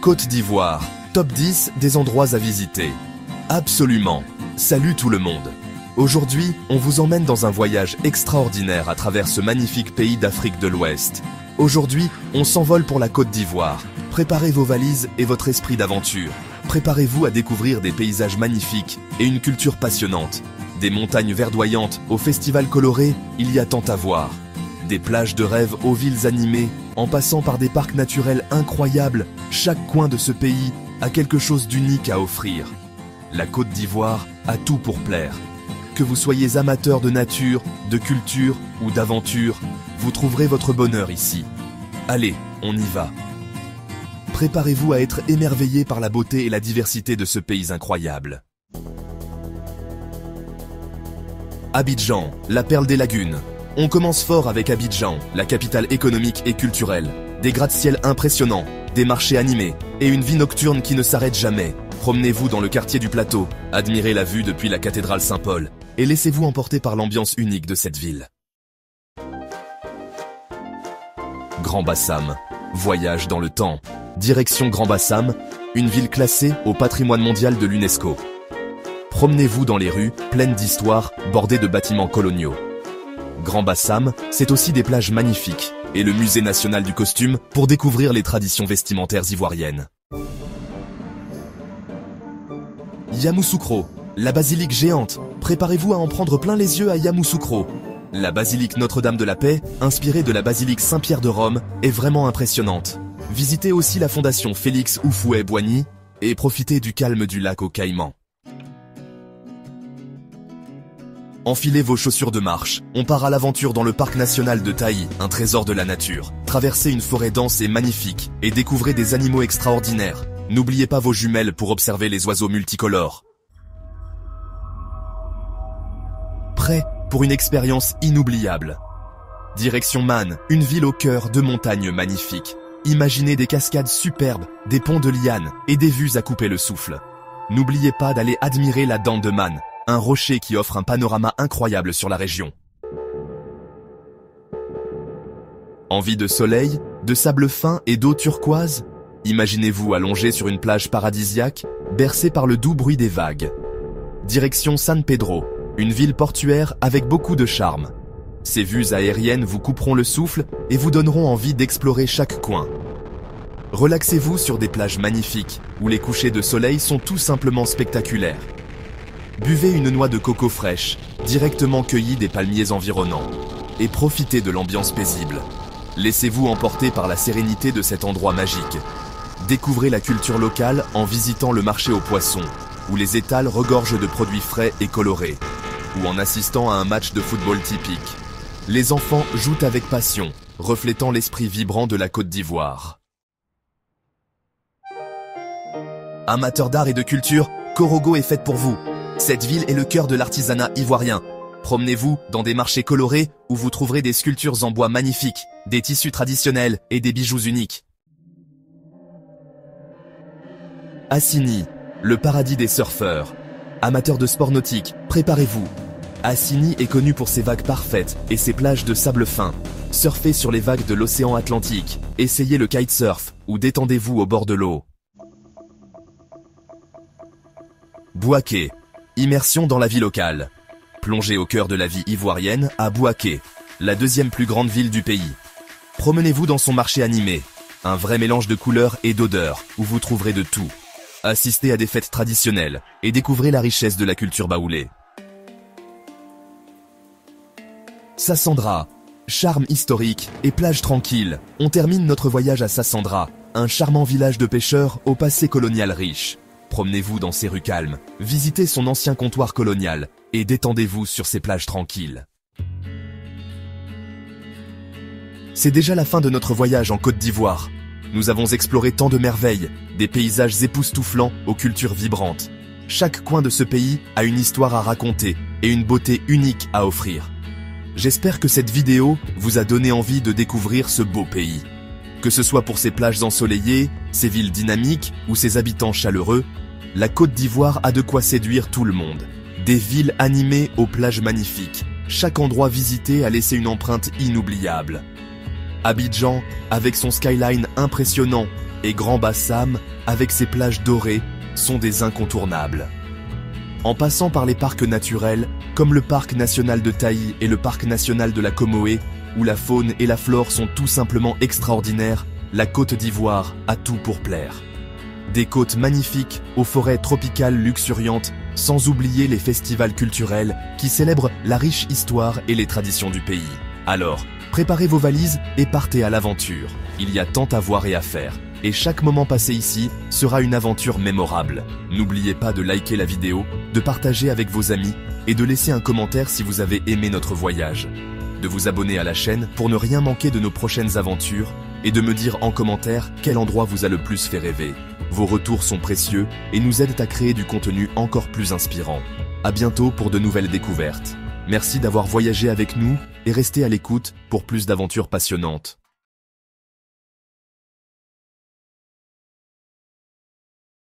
Côte d'Ivoire, top 10 des endroits à visiter. Absolument. Salut tout le monde. Aujourd'hui, on vous emmène dans un voyage extraordinaire à travers ce magnifique pays d'Afrique de l'Ouest. Aujourd'hui, on s'envole pour la Côte d'Ivoire. Préparez vos valises et votre esprit d'aventure. Préparez-vous à découvrir des paysages magnifiques et une culture passionnante. Des montagnes verdoyantes aux festivals colorés, il y a tant à voir. Des plages de rêve aux villes animées, en passant par des parcs naturels incroyables, chaque coin de ce pays a quelque chose d'unique à offrir. La Côte d'Ivoire a tout pour plaire. Que vous soyez amateur de nature, de culture ou d'aventure, vous trouverez votre bonheur ici. Allez, on y va. Préparez-vous à être émerveillé par la beauté et la diversité de ce pays incroyable. Abidjan, la perle des lagunes. On commence fort avec Abidjan, la capitale économique et culturelle. Des gratte-ciel impressionnants, des marchés animés et une vie nocturne qui ne s'arrête jamais. Promenez-vous dans le quartier du Plateau, admirez la vue depuis la cathédrale Saint-Paul et laissez-vous emporter par l'ambiance unique de cette ville. Grand Bassam, voyage dans le temps. Direction Grand Bassam, une ville classée au patrimoine mondial de l'UNESCO. Promenez-vous dans les rues, pleines d'histoire, bordées de bâtiments coloniaux. Grand Bassam, c'est aussi des plages magnifiques et le musée national du costume pour découvrir les traditions vestimentaires ivoiriennes. Yamoussoukro, la basilique géante. Préparez-vous à en prendre plein les yeux à Yamoussoukro. La basilique Notre-Dame de la Paix, inspirée de la basilique Saint-Pierre de Rome, est vraiment impressionnante. Visitez aussi la fondation Félix Houphouët-Boigny et profitez du calme du lac aux Caïmans. Enfilez vos chaussures de marche, on part à l'aventure dans le parc national de Taï, un trésor de la nature. Traversez une forêt dense et magnifique et découvrez des animaux extraordinaires. N'oubliez pas vos jumelles pour observer les oiseaux multicolores. Prêt pour une expérience inoubliable. Direction Man, une ville au cœur de montagnes magnifiques. Imaginez des cascades superbes, des ponts de lianes et des vues à couper le souffle. N'oubliez pas d'aller admirer la Dent de Man, un rocher qui offre un panorama incroyable sur la région. Envie de soleil, de sable fin et d'eau turquoise? Imaginez-vous allongé sur une plage paradisiaque, bercé par le doux bruit des vagues. Direction San Pedro, une ville portuaire avec beaucoup de charme. Ces vues aériennes vous couperont le souffle et vous donneront envie d'explorer chaque coin. Relaxez-vous sur des plages magnifiques, où les couchers de soleil sont tout simplement spectaculaires. Buvez une noix de coco fraîche, directement cueillie des palmiers environnants, et profitez de l'ambiance paisible. Laissez-vous emporter par la sérénité de cet endroit magique. Découvrez la culture locale en visitant le marché aux poissons, où les étals regorgent de produits frais et colorés, ou en assistant à un match de football typique. Les enfants jouent avec passion, reflétant l'esprit vibrant de la Côte d'Ivoire. Amateurs d'art et de culture, Korogo est faite pour vous. Cette ville est le cœur de l'artisanat ivoirien. Promenez-vous dans des marchés colorés où vous trouverez des sculptures en bois magnifiques, des tissus traditionnels et des bijoux uniques. Assini, le paradis des surfeurs. Amateurs de sport nautique, préparez-vous. Assini est connu pour ses vagues parfaites et ses plages de sable fin. Surfez sur les vagues de l'océan Atlantique, essayez le kitesurf ou détendez-vous au bord de l'eau. Bouaké, immersion dans la vie locale. Plongez au cœur de la vie ivoirienne à Bouaké, la deuxième plus grande ville du pays. Promenez-vous dans son marché animé, un vrai mélange de couleurs et d'odeurs où vous trouverez de tout. Assistez à des fêtes traditionnelles et découvrez la richesse de la culture baoulée. Sassandra, charme historique et plage tranquille. On termine notre voyage à Sassandra, un charmant village de pêcheurs au passé colonial riche. Promenez-vous dans ses rues calmes, visitez son ancien comptoir colonial et détendez-vous sur ses plages tranquilles. C'est déjà la fin de notre voyage en Côte d'Ivoire. Nous avons exploré tant de merveilles, des paysages époustouflants aux cultures vibrantes. Chaque coin de ce pays a une histoire à raconter et une beauté unique à offrir. J'espère que cette vidéo vous a donné envie de découvrir ce beau pays. Que ce soit pour ses plages ensoleillées, ses villes dynamiques ou ses habitants chaleureux, la Côte d'Ivoire a de quoi séduire tout le monde. Des villes animées aux plages magnifiques. Chaque endroit visité a laissé une empreinte inoubliable. Abidjan, avec son skyline impressionnant, et Grand Bassam, avec ses plages dorées, sont des incontournables. En passant par les parcs naturels, comme le parc national de Taï et le parc national de la Comoé, où la faune et la flore sont tout simplement extraordinaires, la Côte d'Ivoire a tout pour plaire. Des côtes magnifiques aux forêts tropicales luxuriantes, sans oublier les festivals culturels qui célèbrent la riche histoire et les traditions du pays. Alors, préparez vos valises et partez à l'aventure. Il y a tant à voir et à faire. Et chaque moment passé ici sera une aventure mémorable. N'oubliez pas de liker la vidéo, de partager avec vos amis et de laisser un commentaire si vous avez aimé notre voyage. De vous abonner à la chaîne pour ne rien manquer de nos prochaines aventures et de me dire en commentaire quel endroit vous a le plus fait rêver. Vos retours sont précieux et nous aident à créer du contenu encore plus inspirant. À bientôt pour de nouvelles découvertes. Merci d'avoir voyagé avec nous et restez à l'écoute pour plus d'aventures passionnantes.